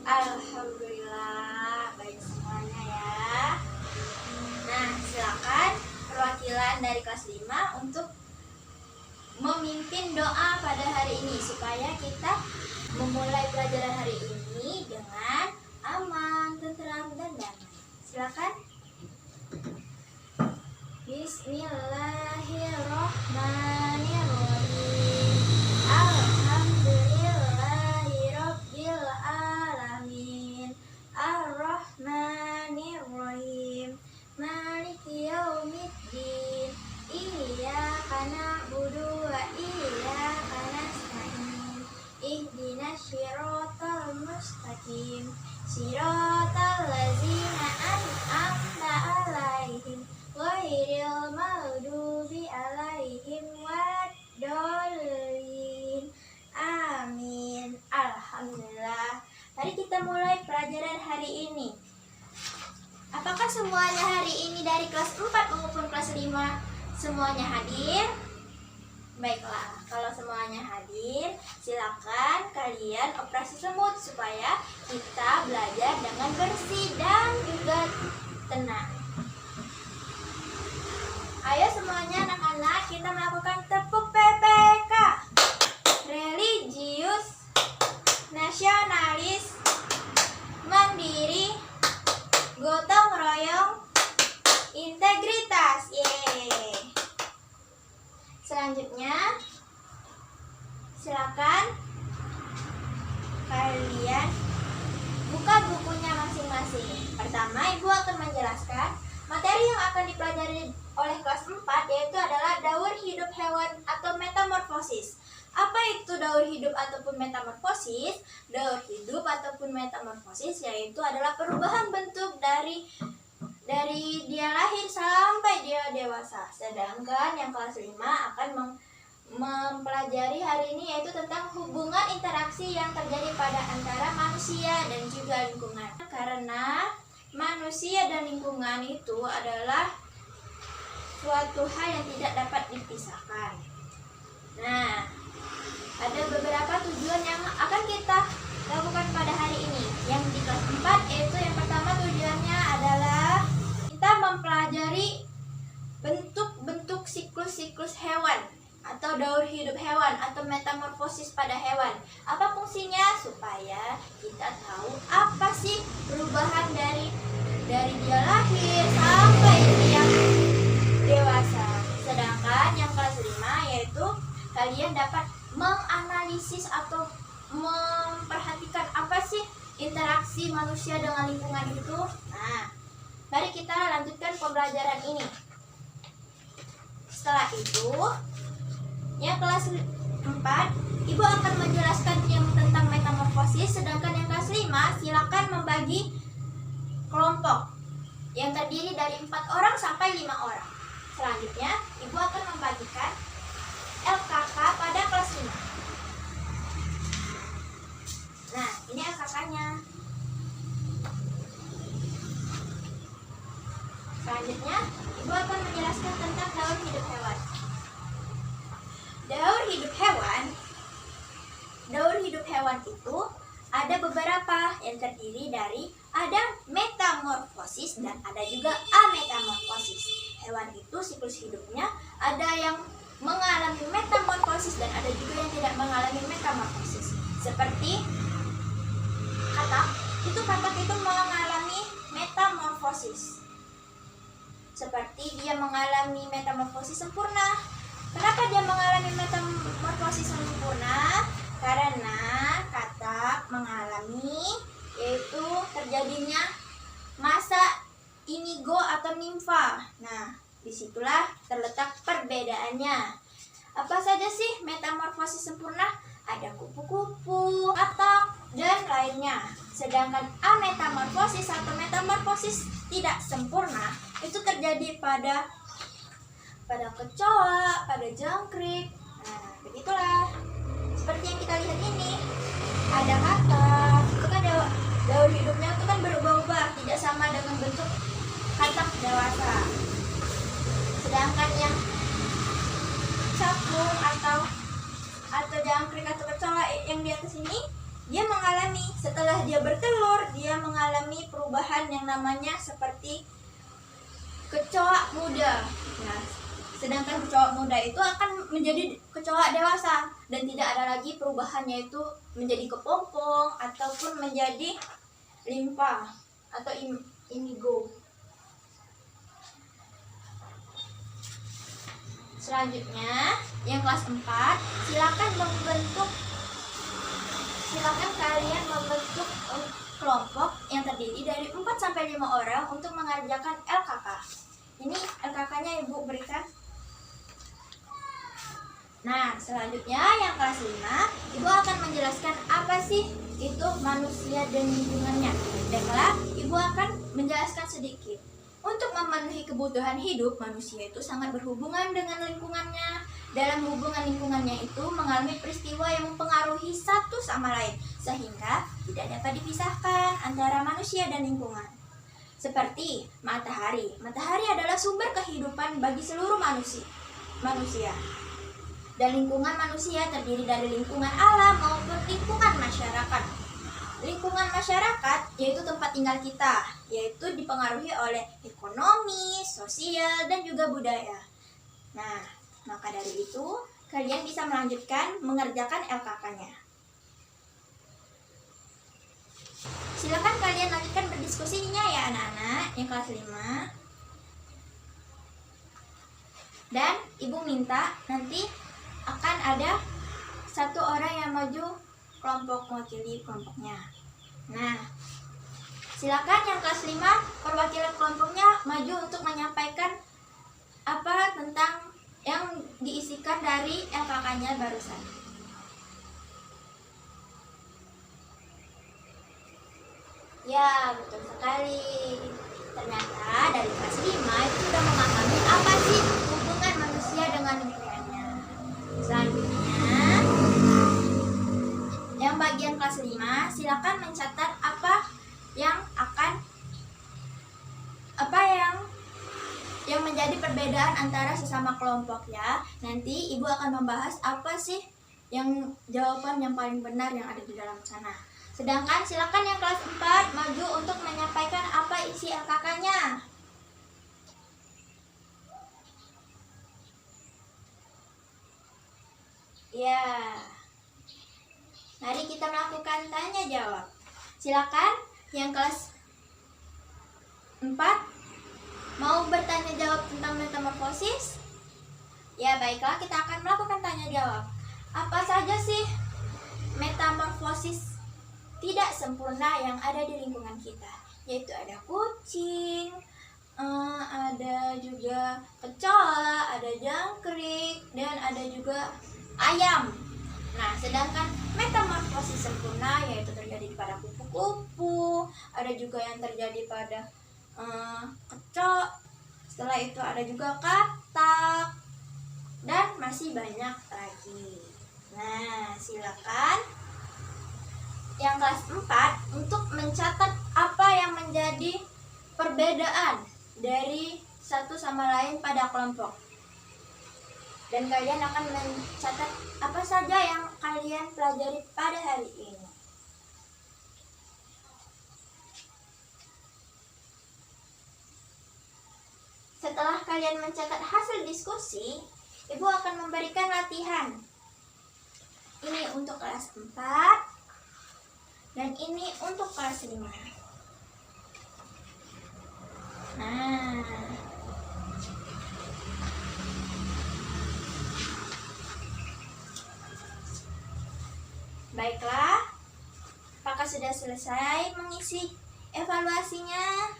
Alhamdulillah, baik semuanya ya. Nah, silakan perwakilan dari kelas 5 untuk memimpin doa pada hari ini supaya kita memulai pelajaran hari ini dengan aman, tentram, dan damai. Silakan. Bismillahirrahmanirrahim. Alhamdulillahirabbil alamin. Ar-Rahmanir-Rahim. Maliki yaumiddin. Iyyaka na'budu wa iyyaka nasta'in. Ihdinas siratal mustaqim. Siratal ladzina an'amta 'alaihim ghairil maghdubi 'alaihim waddallin. Amin. Alhamdulillah. Mari kita mulai pelajaran hari ini. Apakah semuanya hari ini dari kelas 4 maupun kelas 5 semuanya hadir? Baiklah, kalau semuanya hadir, silakan kalian operasi semut supaya kita belajar dengan bersih dan juga tenang. Ayo semuanya anak-anak, kita melakukan tepuk PPK. Religius, nasionalis, mandiri, gotong royong, integritas. Yeay. Selanjutnya, silakan kalian buka bukunya masing-masing. Pertama, Ibu akan menjelaskan materi yang akan dipelajari oleh kelas 4, yaitu adalah daur hidup hewan atau metamorfosis. Apa itu daur hidup ataupun metamorfosis? Daur hidup ataupun metamorfosis yaitu adalah perubahan bentuk dari dia lahir sampai dia dewasa. Sedangkan yang kelas 5 akan mempelajari hari ini yaitu tentang hubungan interaksi yang terjadi pada antara manusia dan juga lingkungan. Karena manusia dan lingkungan itu adalah suatu hal yang tidak dapat dipisahkan. Nah, ada beberapa tujuan yang akan kita lakukan pada hari ini. Yang di kelas 4 yaitu yang pertama tujuannya adalah kita mempelajari bentuk-bentuk siklus-siklus hewan atau daur hidup hewan atau metamorfosis pada hewan. Apa fungsinya? Supaya kita tahu apa sih perubahan dari dia lahir sampai dia dewasa. Sedangkan yang kelas 5 yaitu kalian dapat menganalisis atau memperhatikan apa sih interaksi manusia dengan lingkungan itu. Nah, mari kita lanjutkan pembelajaran ini. Setelah itu, yang kelas 4, Ibu akan menjelaskan yang tentang metamorfosis, sedangkan yang kelas 5 silakan membagi kelompok yang terdiri dari 4 orang sampai 5 orang. Selanjutnya, Ibu akan membagikan LKK pada kelas 5. Nah, ini LKK-nya. Selanjutnya, Ibu akan menjelaskan tentang daur hidup hewan. Daur hidup hewan itu ada beberapa yang terdiri dari ada metamorfosis dan ada juga ametamorfosis. Hewan itu siklus hidupnya ada yang mengalami metamorfosis dan ada juga yang tidak mengalami metamorfosis. Seperti katak itu mengalami metamorfosis. Seperti dia mengalami metamorfosis sempurna. Kenapa dia mengalami metamorfosis sempurna? Karena katak mengalami yaitu terjadinya masa inigo atau nimfa. Nah, disitulah terletak perbedaannya. Apa saja sih metamorfosis sempurna? Ada kupu-kupu, katak, dan lain sempurnya. Sedangkan ametamorfosis atau metamorfosis tidak sempurna itu terjadi pada kecoa, pada jangkrik. Nah, begitulah. Seperti yang kita lihat ini, ada katak, itu kan daur hidupnya itu kan berubah-ubah, tidak sama dengan bentuk katak dewasa. Sedangkan yang cakung atau jangkrik atau kecoa yang di atas ini, dia mengalami, setelah dia bertelur, dia mengalami perubahan yang namanya seperti kecoa muda. Nah, sedangkan kecoa muda itu akan menjadi kecoa dewasa dan tidak ada lagi perubahan, yaitu menjadi kepompong ataupun menjadi limpa atau indigo. Selanjutnya, yang kelas 4, silakan kalian membentuk kelompok yang terdiri dari 4-5 orang untuk mengerjakan LKK. Ini LKK-nya Ibu berikan. Nah, selanjutnya yang kelas 5, Ibu akan menjelaskan apa sih itu manusia dan lingkungannya. Baiklah, Ibu akan menjelaskan sedikit. Untuk memenuhi kebutuhan hidup, manusia itu sangat berhubungan dengan lingkungannya. Dalam hubungan lingkungannya itu mengalami peristiwa yang mempengaruhi satu sama lain, sehingga tidak dapat dipisahkan antara manusia dan lingkungan. Seperti matahari. Matahari adalah sumber kehidupan bagi seluruh manusia. Dan lingkungan manusia terdiri dari lingkungan alam maupun lingkungan masyarakat. Lingkungan masyarakat yaitu tempat tinggal kita, yaitu dipengaruhi oleh ekonomi, sosial, dan juga budaya. Nah, maka dari itu kalian bisa melanjutkan mengerjakan LKK-nya. Silakan kalian lanjutkan berdiskusinya ya anak-anak yang kelas 5. Dan Ibu minta nanti akan ada satu orang yang maju kelompok mewakili kelompoknya. Nah, silakan yang kelas 5 perwakilan kelompoknya maju untuk menyampaikan apa tentang yang diisikan dari LKK-nya barusan. Ya, betul sekali. Ternyata dari kelas 5 itu sudah memahami apa sih hubungan manusia dengan lingkungannya. Selanjutnya, yang bagian kelas 5, silakan mencatat apa yang menjadi perbedaan antara sesama kelompok ya. Nanti Ibu akan membahas apa sih yang jawaban yang paling benar yang ada di dalam sana. Sedangkan silakan yang kelas 4 maju untuk menyampaikan apa isi LKK-nya. Ya. Mari kita melakukan tanya jawab. Silakan yang kelas 4 mau bertanya jawab tentang metamorfosis? Ya, baiklah, kita akan melakukan tanya jawab. Apa saja sih metamorfosis tidak sempurna yang ada di lingkungan kita? Yaitu ada kucing, ada juga kecoa, ada jangkrik, dan ada juga ayam. Nah, sedangkan metamorfosis sempurna yaitu terjadi pada kupu-kupu, ada juga yang terjadi pada kecoa, setelah itu ada juga katak, dan masih banyak lagi. Nah, silakan yang kelas 4 untuk mencatat apa yang menjadi perbedaan dari satu sama lain pada kelompok. Dan kalian akan mencatat apa saja yang kalian pelajari pada hari ini. Setelah kalian mencatat hasil diskusi, Ibu akan memberikan latihan. Ini untuk kelas 4 dan ini untuk kelas 5. Nah, baiklah, apakah sudah selesai mengisi evaluasinya?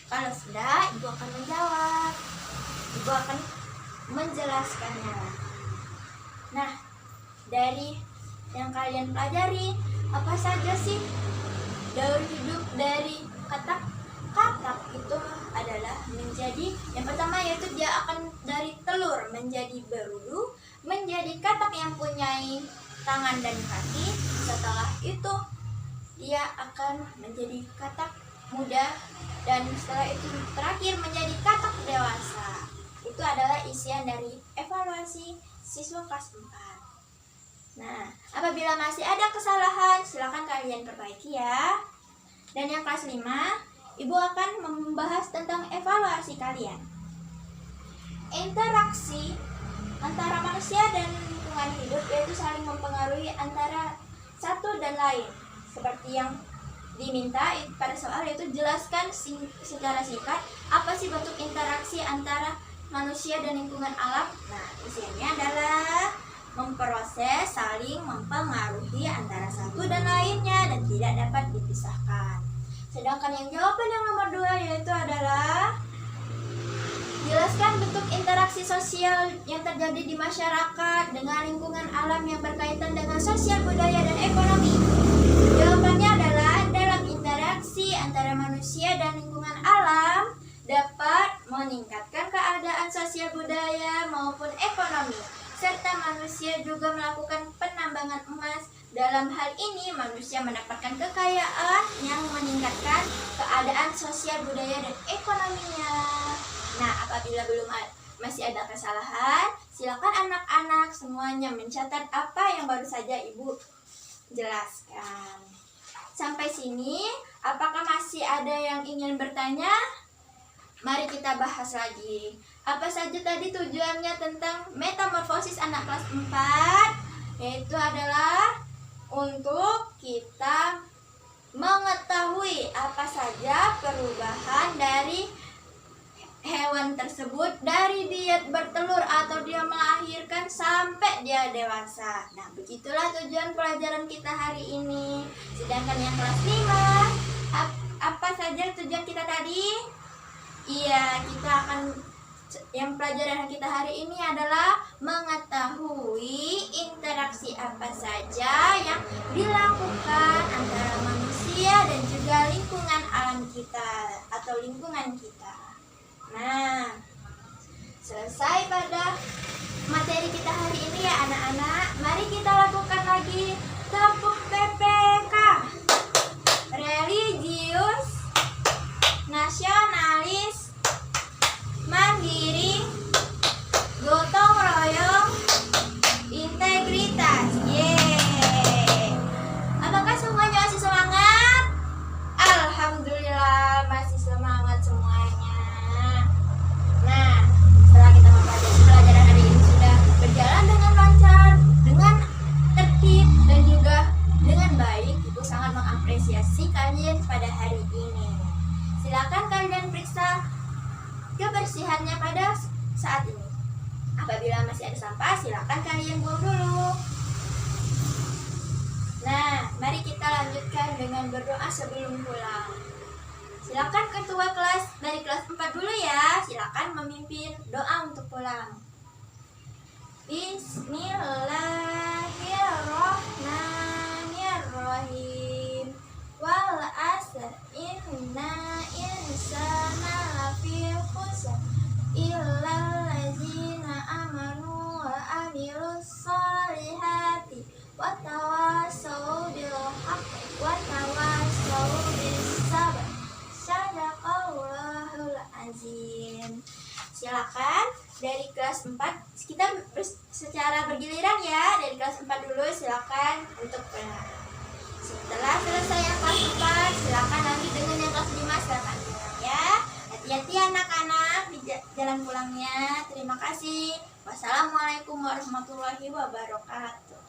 Kalau sudah, Ibu akan menjawab. Ibu akan menjelaskannya. Nah, dari yang kalian pelajari, apa saja sih Daur hidup dari kata katak itu adalah menjadi, yang pertama yaitu dia akan dari telur menjadi berudu, menjadi katak yang mempunyai tangan dan kaki. Setelah itu dia akan menjadi katak muda, dan setelah itu terakhir menjadi katak dewasa. Itu adalah isian dari evaluasi siswa kelas 4. Nah, apabila masih ada kesalahan, silakan kalian perbaiki ya. Dan yang kelas 5, Ibu akan membahas tentang evaluasi kalian. Interaksi antara manusia dan lingkungan hidup yaitu saling mempengaruhi antara satu dan lain. Seperti yang diminta pada soal, yaitu jelaskan secara singkat apa sih bentuk interaksi antara manusia dan lingkungan alam. Nah, isinya adalah memproses, saling mempengaruhi antara satu dan lainnya dan tidak dapat dipisahkan. Sedangkan yang jawaban yang nomor 2 yaitu adalah jelaskan bentuk interaksi sosial yang terjadi di masyarakat dengan lingkungan alam yang berkaitan dengan sosial, budaya, dan ekonomi. Jawabannya adalah dalam interaksi antara manusia dan lingkungan alam dapat meningkatkan keadaan sosial, budaya, maupun ekonomi, serta manusia juga melakukan penambangan emas. Dalam hal ini manusia mendapatkan kekayaan yang meningkatkan keadaan sosial, budaya, dan ekonominya. Nah, apabila masih ada kesalahan, silakan anak-anak semuanya mencatat apa yang baru saja Ibu jelaskan. Sampai sini, apakah masih ada yang ingin bertanya? Mari kita bahas lagi. Apa saja tadi tujuannya tentang metamorfosis anak kelas 4? Yaitu adalah untuk kita mengetahui apa saja perubahan dari hewan tersebut dari dia bertelur atau dia melahirkan sampai dia dewasa. Nah, begitulah tujuan pelajaran kita hari ini. Sedangkan yang kelas 5, apa saja tujuan kita tadi? Iya, yang pelajaran kita hari ini adalah mengetahui interaksi apa saja yang dilakukan antara manusia dan juga lingkungan alam kita atau lingkungan kita. Nah, selesai pada materi kita hari ini ya anak-anak. Mari kita lakukan lagi tepuk PPK. Religius, nasionalis, mandiri, gotong royong, integritas. Yeay. Apakah semuanya masih semangat? Alhamdulillah masih semangat semuanya. Nah, setelah kita mempelajari pelajaran hari ini sudah berjalan dengan lancar, dengan tertib, dan juga dengan baik, Ibu sangat mengapresiasi kalian pada hari ini. Silakan kalian periksa kebersihannya pada saat ini. Apabila masih ada sampah, silakan kalian buang dulu. Nah, mari kita lanjutkan dengan berdoa sebelum pulang. Silakan ketua kelas dari kelas 4 dulu ya. Silakan memimpin doa untuk pulang. Bismillahirrahmanirrahim. Wal asr inna insana lafi khusr illal ladzina amanu wa amilus solihati wa tawassaw bil haqqi wa tawassaw bis sabr. Sadaqallahul azim. Silakan dari kelas 4 kita secara bergiliran ya. Dari kelas 4 dulu silakan untuk pulang. Setelah selesai yang kelas 4, silakan lanjut dengan yang kelas 5. Silakan pulang ya. Hati-hati anak-anak di jalan pulangnya. Terima kasih. Wassalamualaikum warahmatullahi wabarakatuh.